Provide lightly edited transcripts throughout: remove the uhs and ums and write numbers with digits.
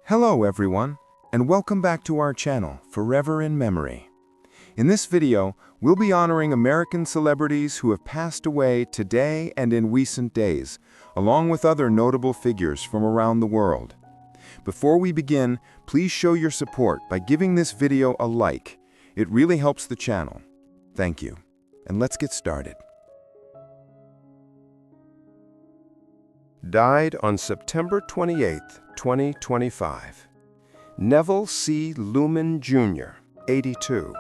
Hello everyone, and welcome back to our channel, Forever in Memory. In this video, we'll be honoring American celebrities who have passed away today and in recent days, along with other notable figures from around the world. Before we begin, please show your support by giving this video a like. It really helps the channel. Thank you. And let's get started. Died on September 28, 2025. Neville C. Luhmann, Jr., 82,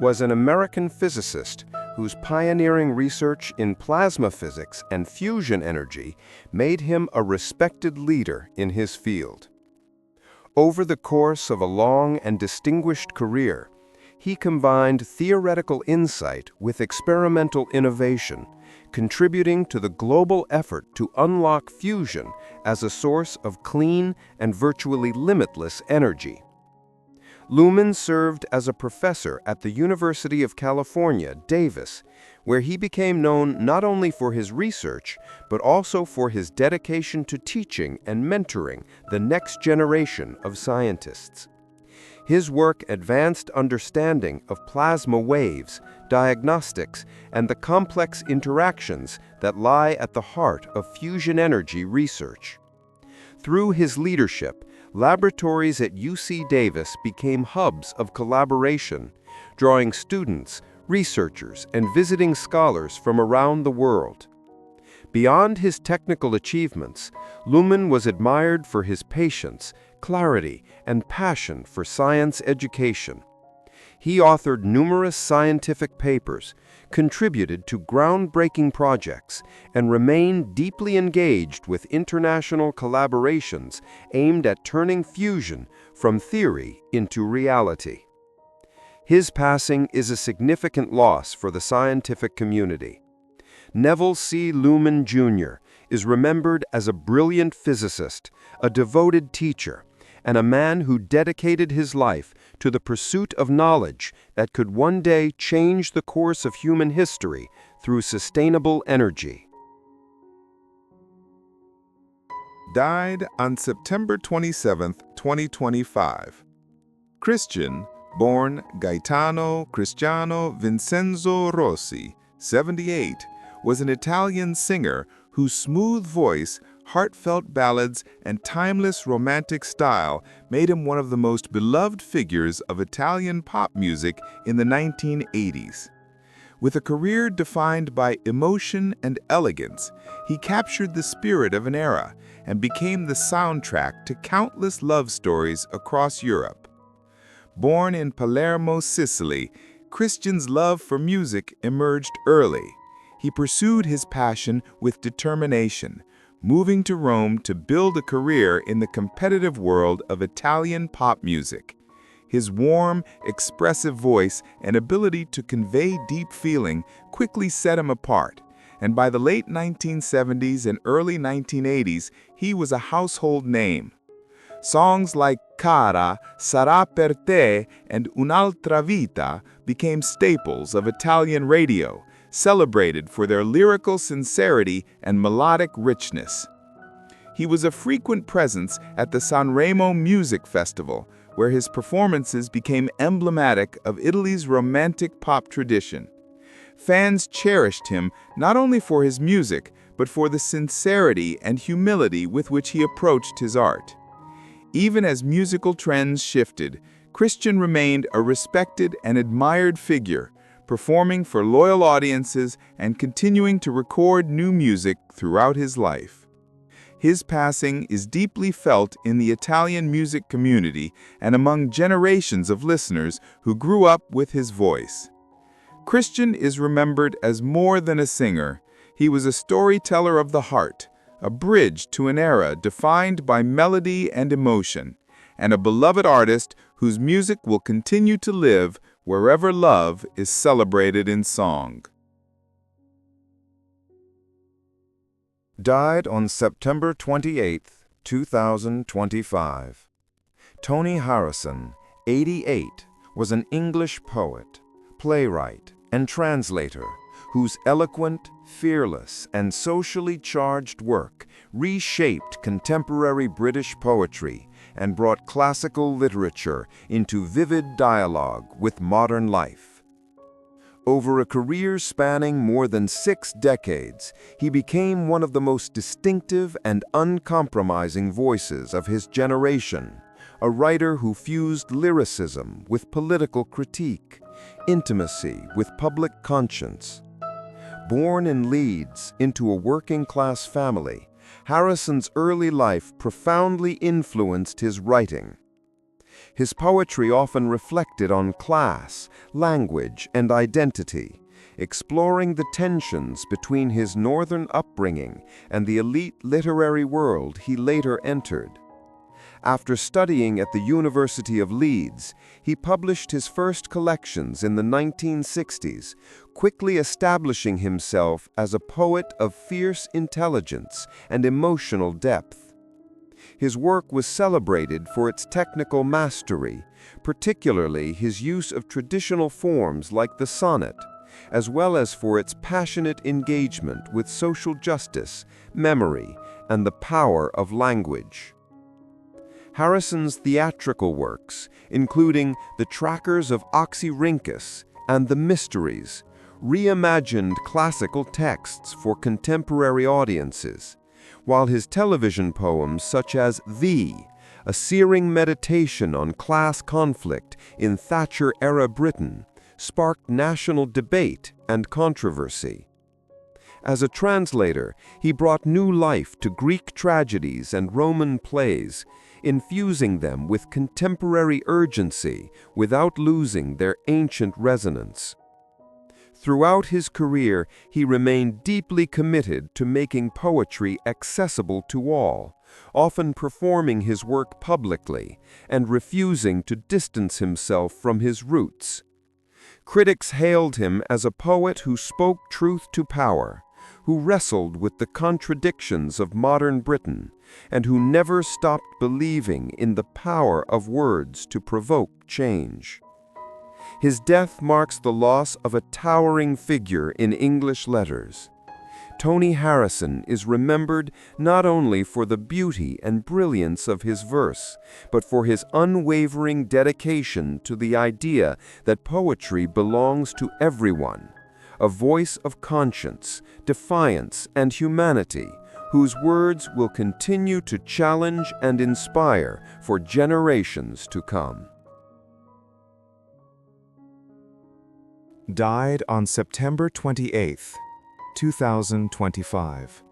was an American physicist whose pioneering research in plasma physics and fusion energy made him a respected leader in his field. Over the course of a long and distinguished career, he combined theoretical insight with experimental innovation, contributing to the global effort to unlock fusion as a source of clean and virtually limitless energy. Luhmann served as a professor at the University of California, Davis, where he became known not only for his research, but also for his dedication to teaching and mentoring the next generation of scientists. His work advanced understanding of plasma waves, diagnostics, and the complex interactions that lie at the heart of fusion energy research. Through his leadership, laboratories at UC Davis became hubs of collaboration, drawing students, researchers, and visiting scholars from around the world. Beyond his technical achievements, Luhmann was admired for his patience, clarity, and passion for science education. He authored numerous scientific papers, contributed to groundbreaking projects, and remained deeply engaged with international collaborations aimed at turning fusion from theory into reality. His passing is a significant loss for the scientific community. Neville C. Luhmann, Jr. is remembered as a brilliant physicist, a devoted teacher, and a man who dedicated his life to the pursuit of knowledge that could one day change the course of human history through sustainable energy. Died on September 27, 2025. Christian, born Gaetano Cristiano Vincenzo Rossi, 78, was an Italian singer whose smooth voice, heartfelt ballads, and timeless romantic style made him one of the most beloved figures of Italian pop music in the 1980s. With a career defined by emotion and elegance, he captured the spirit of an era and became the soundtrack to countless love stories across Europe. Born in Palermo, Sicily, Christian's love for music emerged early. He pursued his passion with determination, moving to Rome to build a career in the competitive world of Italian pop music. His warm, expressive voice and ability to convey deep feeling quickly set him apart, and by the late 1970s and early 1980s, he was a household name. Songs like Cara, Sarà per te, and Un'altra vita became staples of Italian radio, celebrated for their lyrical sincerity and melodic richness. He was a frequent presence at the Sanremo Music Festival, where his performances became emblematic of Italy's romantic pop tradition. Fans cherished him not only for his music, but for the sincerity and humility with which he approached his art. Even as musical trends shifted, Christian remained a respected and admired figure, performing for loyal audiences and continuing to record new music throughout his life. His passing is deeply felt in the Italian music community and among generations of listeners who grew up with his voice. Christian is remembered as more than a singer. He was a storyteller of the heart, a bridge to an era defined by melody and emotion, and a beloved artist whose music will continue to live wherever love is celebrated in song. Died on September 28, 2025. Tony Harrison, 88, was an English poet, playwright, and translator whose eloquent, fearless, and socially charged work reshaped contemporary British poetry and brought classical literature into vivid dialogue with modern life. Over a career spanning more than 6 decades, he became one of the most distinctive and uncompromising voices of his generation, a writer who fused lyricism with political critique, intimacy with public conscience. Born in Leeds into a working-class family, Harrison's early life profoundly influenced his writing. His poetry often reflected on class, language, and identity, exploring the tensions between his northern upbringing and the elite literary world he later entered. After studying at the University of Leeds, he published his first collections in the 1960s, quickly establishing himself as a poet of fierce intelligence and emotional depth. His work was celebrated for its technical mastery, particularly his use of traditional forms like the sonnet, as well as for its passionate engagement with social justice, memory, and the power of language. Harrison's theatrical works, including The Trackers of Oxyrhynchus and The Mysteries, reimagined classical texts for contemporary audiences, while his television poems such as Thee, a searing meditation on class conflict in Thatcher-era Britain, sparked national debate and controversy. As a translator, he brought new life to Greek tragedies and Roman plays, infusing them with contemporary urgency without losing their ancient resonance. Throughout his career, he remained deeply committed to making poetry accessible to all, often performing his work publicly and refusing to distance himself from his roots. Critics hailed him as a poet who spoke truth to power, who wrestled with the contradictions of modern Britain, and who never stopped believing in the power of words to provoke change. His death marks the loss of a towering figure in English letters. Tony Harrison is remembered not only for the beauty and brilliance of his verse, but for his unwavering dedication to the idea that poetry belongs to everyone, a voice of conscience, defiance, and humanity, whose words will continue to challenge and inspire for generations to come. Died on September 28, 2025.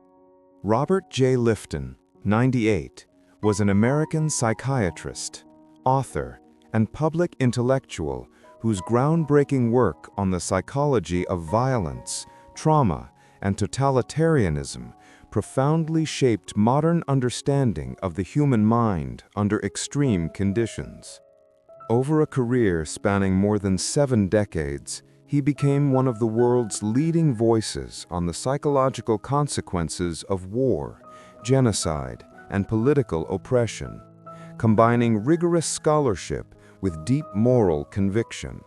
Robert J. Lifton, 98, was an American psychiatrist, author, and public intellectual whose groundbreaking work on the psychology of violence, trauma, and totalitarianism profoundly shaped modern understanding of the human mind under extreme conditions. Over a career spanning more than 7 decades, he became one of the world's leading voices on the psychological consequences of war, genocide, and political oppression, combining rigorous scholarship with deep moral conviction.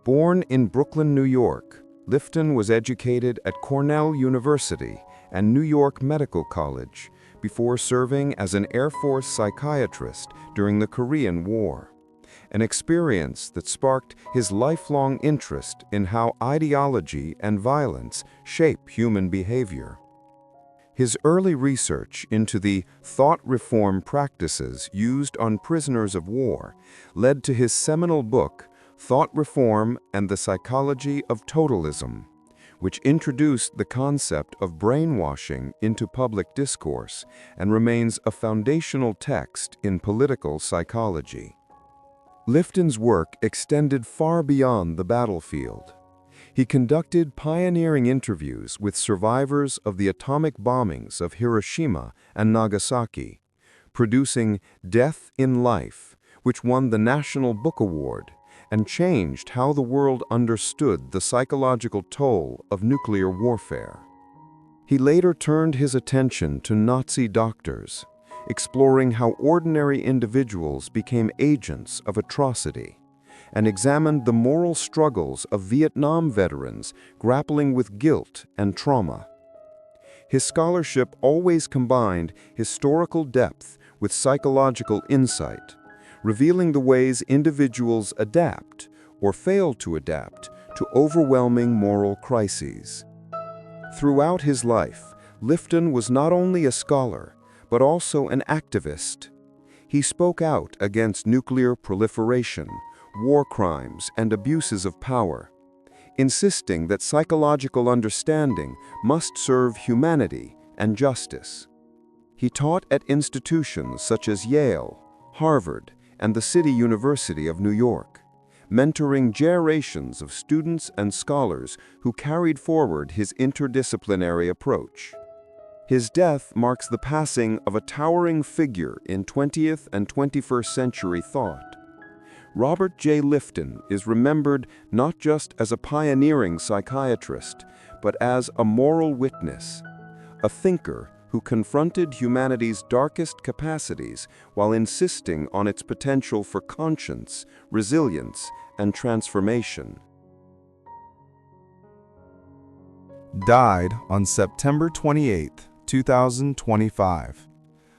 Born in Brooklyn, New York, Lifton was educated at Cornell University and New York Medical College before serving as an Air Force psychiatrist during the Korean War, an experience that sparked his lifelong interest in how ideology and violence shape human behavior. His early research into the thought reform practices used on prisoners of war led to his seminal book, Thought Reform and the Psychology of Totalism, which introduced the concept of brainwashing into public discourse and remains a foundational text in political psychology. Lifton's work extended far beyond the battlefield. He conducted pioneering interviews with survivors of the atomic bombings of Hiroshima and Nagasaki, producing Death in Life, which won the National Book Award and changed how the world understood the psychological toll of nuclear warfare. He later turned his attention to Nazi doctors, exploring how ordinary individuals became agents of atrocity, and examined the moral struggles of Vietnam veterans grappling with guilt and trauma. His scholarship always combined historical depth with psychological insight, revealing the ways individuals adapt or fail to adapt to overwhelming moral crises. Throughout his life, Lifton was not only a scholar, but also an activist. He spoke out against nuclear proliferation, war crimes, and abuses of power, insisting that psychological understanding must serve humanity and justice. He taught at institutions such as Yale, Harvard, and the City University of New York, mentoring generations of students and scholars who carried forward his interdisciplinary approach. His death marks the passing of a towering figure in 20th and 21st century thought. Robert J. Lifton is remembered not just as a pioneering psychiatrist, but as a moral witness, a thinker who confronted humanity's darkest capacities while insisting on its potential for conscience, resilience, and transformation. Died on September 28, 2025.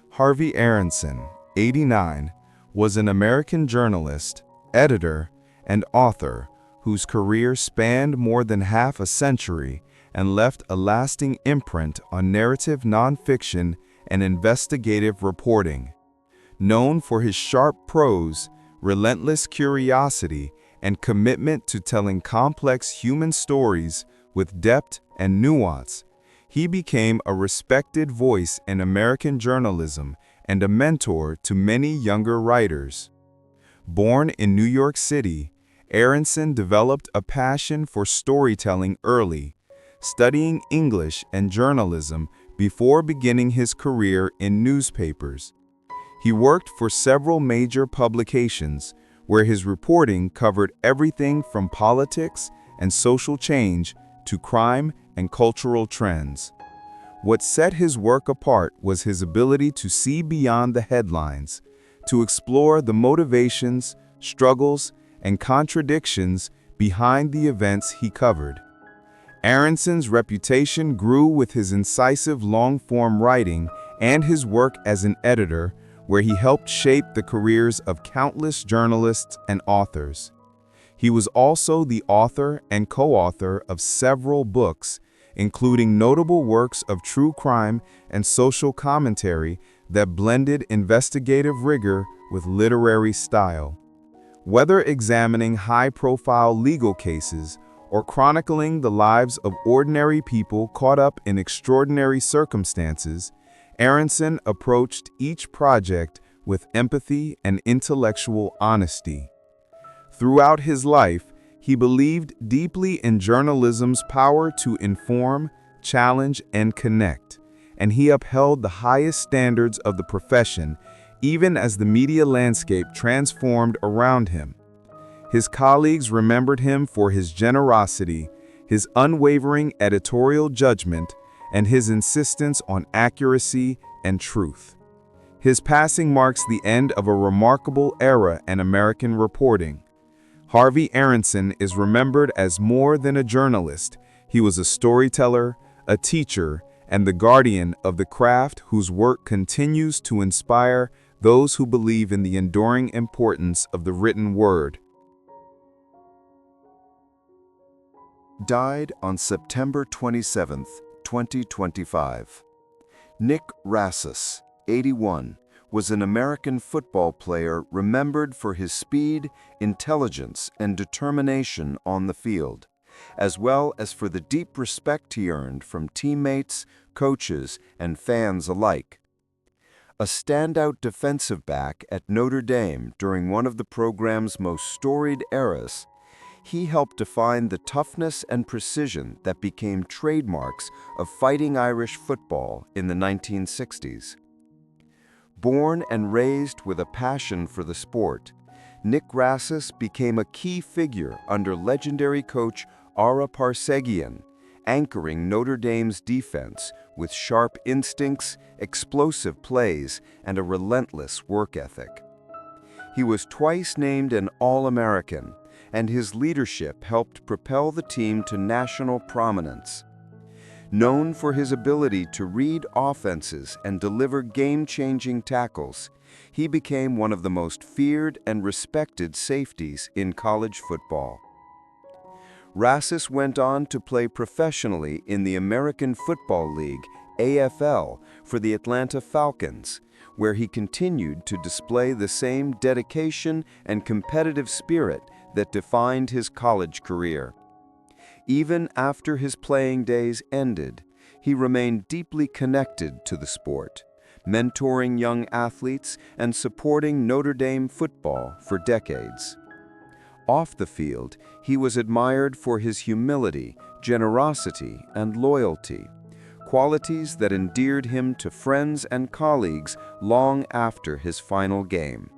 Harvey Aaronson, 89, was an American journalist, editor, and author whose career spanned more than half a century and left a lasting imprint on narrative nonfiction and investigative reporting. Known for his sharp prose, relentless curiosity, and commitment to telling complex human stories with depth and nuance, he became a respected voice in American journalism and a mentor to many younger writers. Born in New York City, Aaronson developed a passion for storytelling early, studying English and journalism before beginning his career in newspapers. He worked for several major publications, where his reporting covered everything from politics and social change to crime and cultural trends. What set his work apart was his ability to see beyond the headlines, to explore the motivations, struggles, and contradictions behind the events he covered. Aaronson's reputation grew with his incisive long-form writing and his work as an editor, where he helped shape the careers of countless journalists and authors. He was also the author and co-author of several books, including notable works of true crime and social commentary that blended investigative rigor with literary style. Whether examining high-profile legal cases or chronicling the lives of ordinary people caught up in extraordinary circumstances, Aaronson approached each project with empathy and intellectual honesty. Throughout his life, he believed deeply in journalism's power to inform, challenge, and connect, and he upheld the highest standards of the profession, even as the media landscape transformed around him. His colleagues remembered him for his generosity, his unwavering editorial judgment, and his insistence on accuracy and truth. His passing marks the end of a remarkable era in American reporting. Harvey Aaronson is remembered as more than a journalist. He was a storyteller, a teacher, and the guardian of the craft whose work continues to inspire those who believe in the enduring importance of the written word. Died on September 27, 2025. Nick Rassus, 81, was an American football player remembered for his speed, intelligence, and determination on the field, as well as for the deep respect he earned from teammates, coaches, and fans alike. A standout defensive back at Notre Dame during one of the program's most storied eras, he helped define the toughness and precision that became trademarks of Fighting Irish football in the 1960s. Born and raised with a passion for the sport, Nick Rassus became a key figure under legendary coach Ara Parseghian, anchoring Notre Dame's defense with sharp instincts, explosive plays, and a relentless work ethic. He was twice named an All-American, and his leadership helped propel the team to national prominence. Known for his ability to read offenses and deliver game-changing tackles, he became one of the most feared and respected safeties in college football. Rassus went on to play professionally in the American Football League, AFL, for the Atlanta Falcons, where he continued to display the same dedication and competitive spirit that defined his college career. Even after his playing days ended, he remained deeply connected to the sport, mentoring young athletes and supporting Notre Dame football for decades. Off the field, he was admired for his humility, generosity, and loyalty, qualities that endeared him to friends and colleagues long after his final game.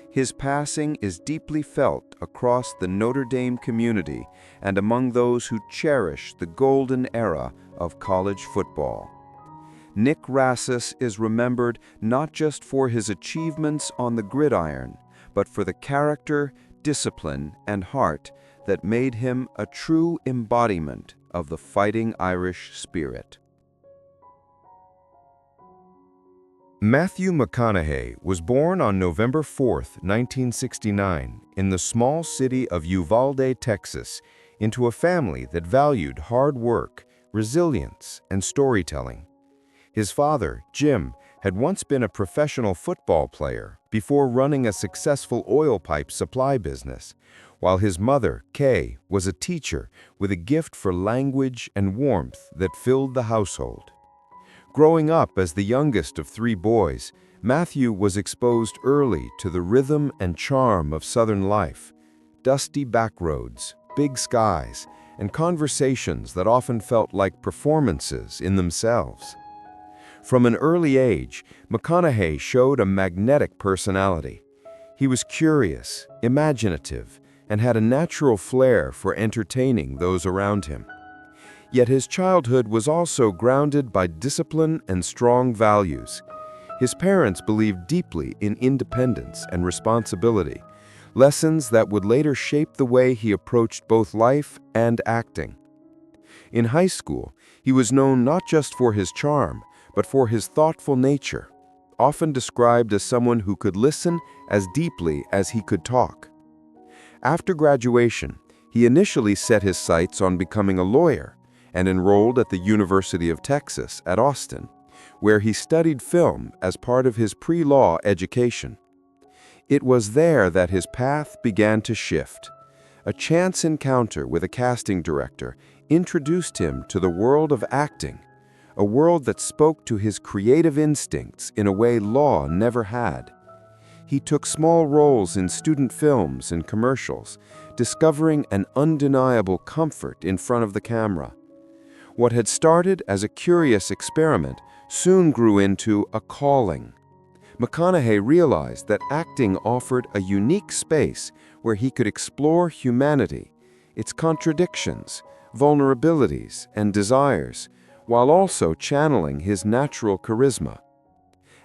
His passing is deeply felt across the Notre Dame community and among those who cherish the golden era of college football. Nick Rassus is remembered not just for his achievements on the gridiron, but for the character, discipline, and heart that made him a true embodiment of the Fighting Irish spirit. Matthew McConaughey was born on November 4, 1969, in the small city of Uvalde, Texas, into a family that valued hard work, resilience, and storytelling. His father, Jim, had once been a professional football player before running a successful oil pipe supply business, while his mother, Kay, was a teacher with a gift for language and warmth that filled the household. Growing up as the youngest of 3 boys, Matthew was exposed early to the rhythm and charm of Southern life, dusty backroads, big skies, and conversations that often felt like performances in themselves. From an early age, McConaughey showed a magnetic personality. He was curious, imaginative, and had a natural flair for entertaining those around him. Yet his childhood was also grounded by discipline and strong values. His parents believed deeply in independence and responsibility, lessons that would later shape the way he approached both life and acting. In high school, he was known not just for his charm, but for his thoughtful nature, often described as someone who could listen as deeply as he could talk. After graduation, he initially set his sights on becoming a lawyer and enrolled at the University of Texas at Austin, where he studied film as part of his pre-law education. It was there that his path began to shift. A chance encounter with a casting director introduced him to the world of acting, a world that spoke to his creative instincts in a way law never had. He took small roles in student films and commercials, discovering an undeniable comfort in front of the camera. What had started as a curious experiment soon grew into a calling. McConaughey realized that acting offered a unique space where he could explore humanity, its contradictions, vulnerabilities, and desires, while also channeling his natural charisma.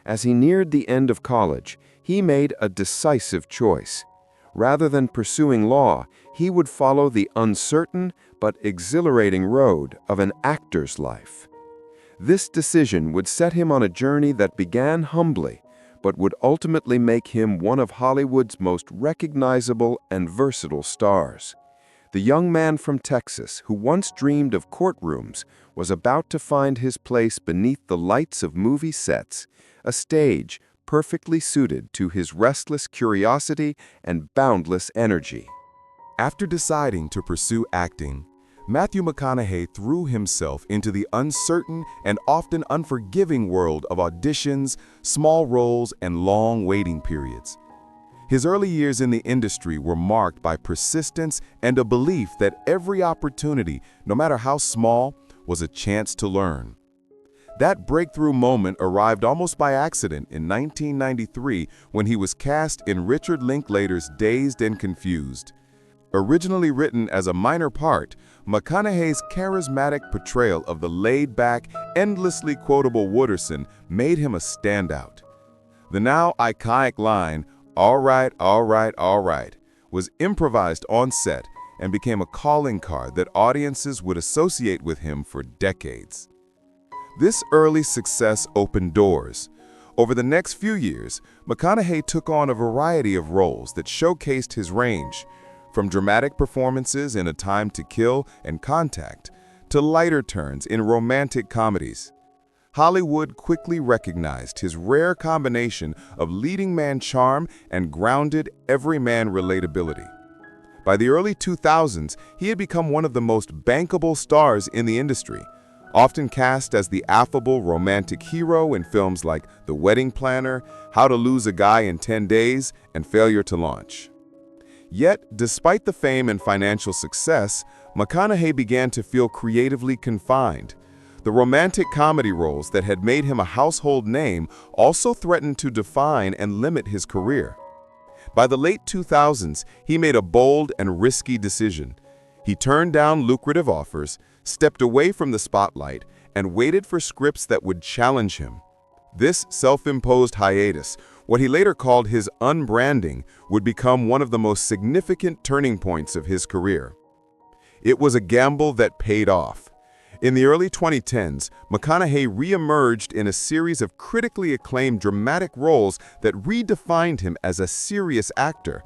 As he neared the end of college, he made a decisive choice. Rather than pursuing law, he would follow the uncertain but exhilarating road of an actor's life. This decision would set him on a journey that began humbly, but would ultimately make him one of Hollywood's most recognizable and versatile stars. The young man from Texas who once dreamed of courtrooms was about to find his place beneath the lights of movie sets, a stage perfectly suited to his restless curiosity and boundless energy. After deciding to pursue acting, Matthew McConaughey threw himself into the uncertain and often unforgiving world of auditions, small roles, and long waiting periods. His early years in the industry were marked by persistence and a belief that every opportunity, no matter how small, was a chance to learn. That breakthrough moment arrived almost by accident in 1993 when he was cast in Richard Linklater's Dazed and Confused. Originally written as a minor part, McConaughey's charismatic portrayal of the laid-back, endlessly quotable Wooderson made him a standout. The now iconic line, "All right, all right, all right," was improvised on set and became a calling card that audiences would associate with him for decades. This early success opened doors. Over the next few years, McConaughey took on a variety of roles that showcased his range, from dramatic performances in A Time to Kill and Contact, to lighter turns in romantic comedies. Hollywood quickly recognized his rare combination of leading man charm and grounded everyman relatability. By the early 2000s, he had become one of the most bankable stars in the industry, often cast as the affable romantic hero in films like The Wedding Planner, How to Lose a Guy in 10 Days, and Failure to Launch. Yet, despite the fame and financial success, McConaughey began to feel creatively confined. The romantic comedy roles that had made him a household name also threatened to define and limit his career. By the late 2000s, he made a bold and risky decision. He turned down lucrative offers, stepped away from the spotlight, and waited for scripts that would challenge him. This self-imposed hiatus, what he later called his unbranding, would become one of the most significant turning points of his career. It was a gamble that paid off. In the early 2010s, McConaughey re-emerged in a series of critically acclaimed dramatic roles that redefined him as a serious actor.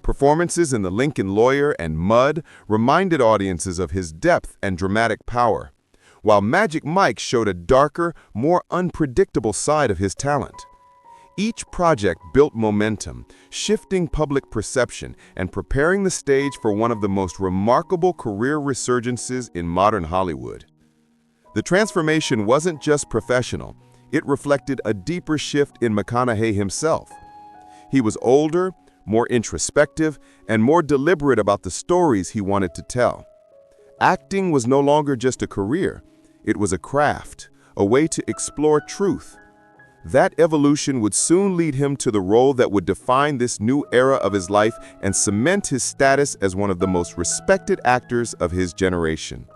Performances in The Lincoln Lawyer and Mud reminded audiences of his depth and dramatic power, while Magic Mike showed a darker, more unpredictable side of his talent. Each project built momentum, shifting public perception and preparing the stage for one of the most remarkable career resurgences in modern Hollywood. The transformation wasn't just professional, it reflected a deeper shift in McConaughey himself. He was older, more introspective, and more deliberate about the stories he wanted to tell. Acting was no longer just a career, it was a craft, a way to explore truth. That evolution would soon lead him to the role that would define this new era of his life and cement his status as one of the most respected actors of his generation.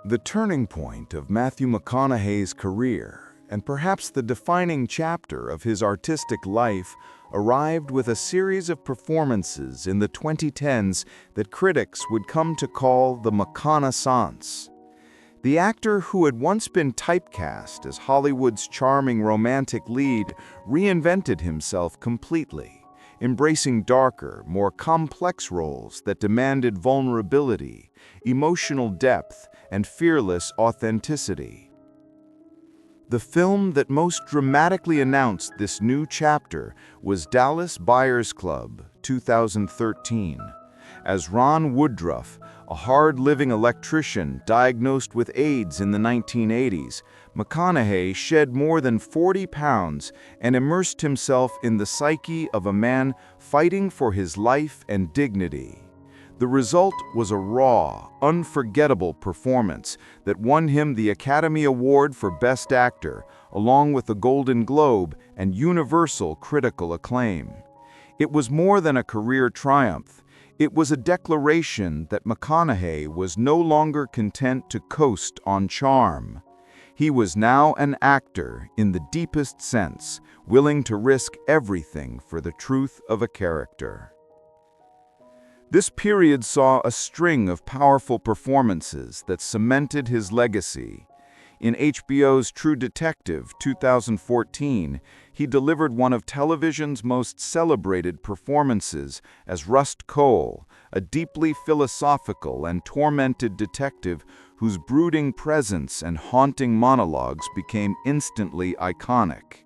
The turning point of Matthew McConaughey's career, and perhaps the defining chapter of his artistic life, arrived with a series of performances in the 2010s that critics would come to call the McConaissance. The actor who had once been typecast as Hollywood's charming romantic lead reinvented himself completely, embracing darker, more complex roles that demanded vulnerability, emotional depth, and fearless authenticity. The film that most dramatically announced this new chapter was Dallas Buyers Club, 2013. As Ron Woodruff, a hard-living electrician diagnosed with AIDS in the 1980s, McConaughey shed more than 40 pounds and immersed himself in the psyche of a man fighting for his life and dignity. The result was a raw, unforgettable performance that won him the Academy Award for Best Actor, along with the Golden Globe and universal critical acclaim. It was more than a career triumph. It was a declaration that McConaughey was no longer content to coast on charm. He was now an actor in the deepest sense, willing to risk everything for the truth of a character. This period saw a string of powerful performances that cemented his legacy. In HBO's True Detective, 2014, he delivered one of television's most celebrated performances as Rust Cohle, a deeply philosophical and tormented detective whose brooding presence and haunting monologues became instantly iconic.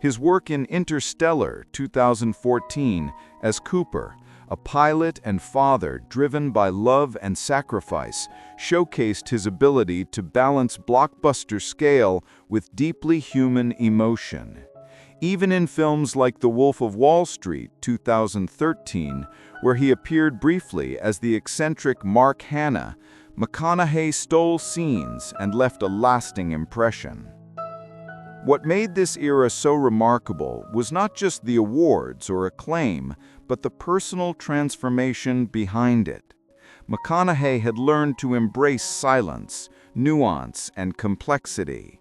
His work in Interstellar, 2014, as Cooper, a pilot and father driven by love and sacrifice, showcased his ability to balance blockbuster scale with deeply human emotion. Even in films like The Wolf of Wall Street, 2013, where he appeared briefly as the eccentric Mark Hanna, McConaughey stole scenes and left a lasting impression. What made this era so remarkable was not just the awards or acclaim, but the personal transformation behind it. McConaughey had learned to embrace silence, nuance, and complexity.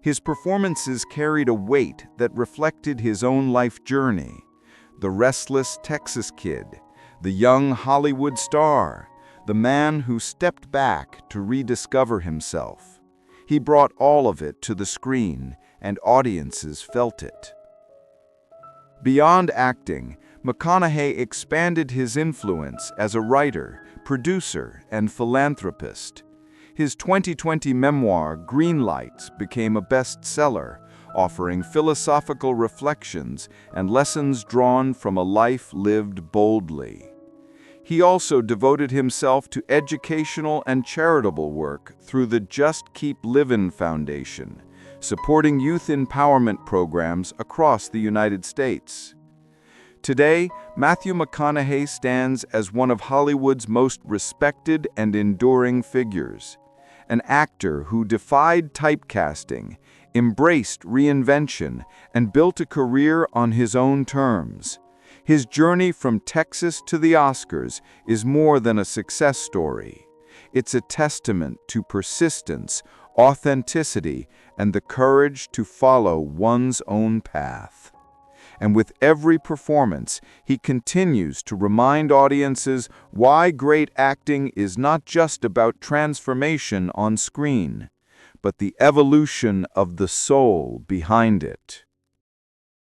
His performances carried a weight that reflected his own life journey. The restless Texas kid, the young Hollywood star, the man who stepped back to rediscover himself. He brought all of it to the screen, and audiences felt it. Beyond acting, McConaughey expanded his influence as a writer, producer, and philanthropist. His 2020 memoir, Green Lights, became a bestseller, offering philosophical reflections and lessons drawn from a life lived boldly. He also devoted himself to educational and charitable work through the Just Keep Livin' Foundation, supporting youth empowerment programs across the United States. Today, Matthew McConaughey stands as one of Hollywood's most respected and enduring figures, an actor who defied typecasting, embraced reinvention, and built a career on his own terms. His journey from Texas to the Oscars is more than a success story. It's a testament to persistence, authenticity, and the courage to follow one's own path. And with every performance, he continues to remind audiences why great acting is not just about transformation on screen, but the evolution of the soul behind it.